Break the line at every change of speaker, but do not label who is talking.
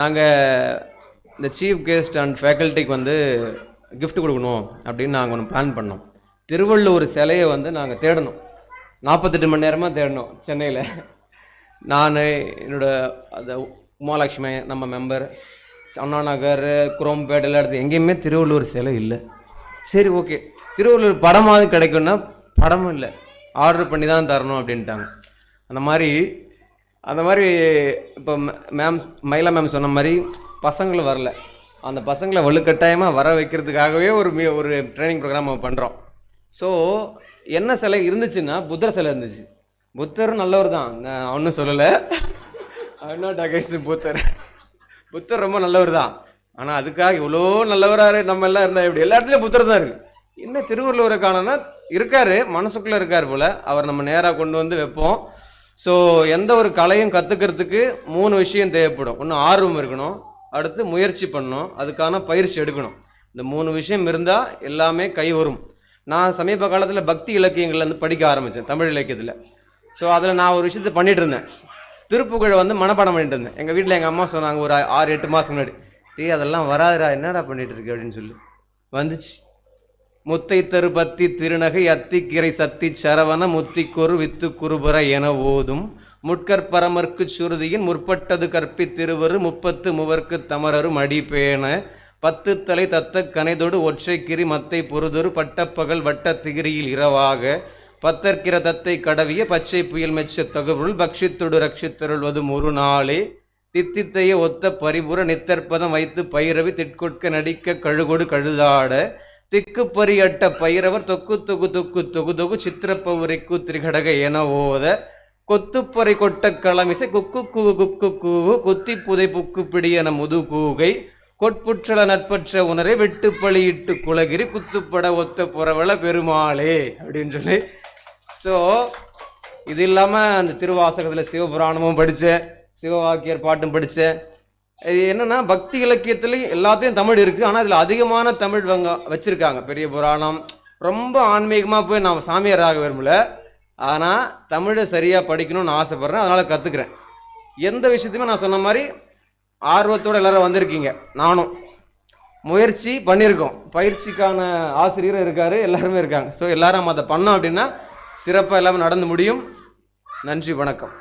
நாங்கள் இந்த chief guest and ஃபேக்கல்ட்டிக்கு வந்து கிஃப்ட் கொடுக்கணும் அப்படின்னு நாங்கள் ஒன்று பிளான் பண்ணோம். திருவள்ளுவர் சிலையை வந்து நாங்கள் தேடணும், 48 மணி நேரமாக தேடணும் சென்னையில். நான் என்னோட அந்த உமாலட்சுமி நம்ம மெம்பர், அண்ணா நகர், குரோம்பேட் எல்லா இடத்துல எங்கேயுமே திருவள்ளுவர் சிலை இல்லை. சரி, ஓகே, திருவள்ளுவர் படமாவது கிடைக்கும்னா படமும் இல்லை, ஆர்டர் பண்ணி தான் தரணும் அப்படின்ட்டாங்க. அந்த மாதிரி இப்போ மயிலா மேம் சொன்ன மாதிரி பசங்களும் வரல. அந்த பசங்களை வலுக்கட்டாயமாக வர வைக்கிறதுக்காகவே ஒரு ட்ரைனிங் ப்ரோக்ராம் பண்ணுறோம். ஸோ என்ன சிலை இருந்துச்சுன்னா புத்தர் சிலை இருந்துச்சு. புத்தரும் நல்லவர் தான், நான் ஒன்றும் சொல்லலை, புத்தர் ரொம்ப நல்லவர் தான். ஆனால் அதுக்காக இவ்வளோ நல்லவராரு நம்ம எல்லாம் இருந்தால் எப்படி? எல்லா இடத்துலையும் புத்தர் தான் இருக்குது. என்ன திருவள்ளுவரை காணோன்னா இருக்காரு, மனசுக்குள்ளே இருக்கார் போல். அவர் நம்ம நேராக கொண்டு வந்து வைப்போம். ஸோ எந்த ஒரு கலையும் கற்றுக்கிறதுக்கு 3 விஷயம் தேவைப்படும். ஒன்று ஆர்வம் இருக்கணும், அடுத்து முயற்சி பண்ணணும், அதுக்கான பயிற்சி எடுக்கணும். இந்த 3 விஷயம் இருந்தால் எல்லாமே கை வரும். நான் சமீப காலத்தில் பக்தி இலக்கியங்கள்ல இருந்து படிக்க ஆரம்பித்தேன், தமிழ் இலக்கியத்தில். ஸோ அதில் நான் ஒரு விஷயத்தை பண்ணிட்டு இருந்தேன், திருப்புகழை வந்து மனப்பாடம் பண்ணிட்டு இருந்தேன். எங்கள் வீட்டில் எங்கள் அம்மா சொன்னாங்க ஒரு 6-8 மாதம் முன்னாடி, அதெல்லாம் வராதுடா, என்னடா பண்ணிட்டு இருக்கு அப்படின்னு சொல்லி. வந்துச்சு. முத்தை தரு பத்தி திருநகை அத்திக்கிரை சத்தி சரவண முத்திக்கொரு வித்து குருபுர என ஓதும் முட்கற்பரமர்க்கு சுருதியின் முற்பட்டது கற்பி திருவரு 30 மூவர்க்கு தமரரு மடிப்பேன 10 தலை தத்த கனைதொடு ஒற்றை கிரி மத்தை பொறுதொரு பட்டப்பகல் வட்ட திகிரியில் இரவாக பத்தற்கிற தத்தை கடவிய பச்சை புயல் மெச்ச தகுபொருள் பக்ஷித்தொடு ரட்சித்தருள்வதும் ஒரு நாளே தித்தித்தைய ஒத்த பரிபுற நித்தற்பதம் வைத்து பைரவி திட்கொட்க நடிக்க கழுகொடு கழுதாட திக்கு பரியட்ட பைரவர் தொக்கு தொகு தொக்கு தொகு தொகு சித்திரப்பவுரைக்கு திரிகடக என ஓத கொத்துப்பறை கொட்ட களமிசை குக்கு கூவு குக்கு கூவு கொத்தி புதை புக்கு பிடியன முது கூகை கொட்புற்றல நட்பற்ற உணரை வெட்டு பழியிட்டு குலகிரி குத்துப்பட ஒத்த புறவள பெருமாளே அப்படின்னு சொல்லி. ஸோ இது இல்லாமல் அந்த திருவாசகத்தில் சிவபுராணமும் படித்தேன், சிவவாக்கியர் பாட்டும் படித்தேன். இது என்னன்னா பக்தி இலக்கியத்துலேயும் எல்லாத்தையும் தமிழ் இருக்குது, ஆனால் இதில் அதிகமான தமிழ் வச்சுருக்காங்க. பெரிய புராணம் ரொம்ப ஆன்மீகமாக போய் நான் சாமியாராக விரும்பல, ஆனால் தமிழை சரியாக படிக்கணும்னு ஆசைப்பட்றேன், அதனால் கற்றுக்குறேன். எந்த விஷயத்தையுமே நான் சொன்ன மாதிரி ஆர்வத்தோடு எல்லோரும் வந்திருக்கீங்க, நானும் முயற்சி பண்ணியிருக்கோம், பயிற்சிக்கான ஆசிரியரும் இருக்கார், எல்லாருமே இருக்காங்க. ஸோ எல்லாரும் அதை பண்ணோம் அப்படின்னா சிறப்பாக எல்லாமே நடந்து முடியும். நன்றி, வணக்கம்.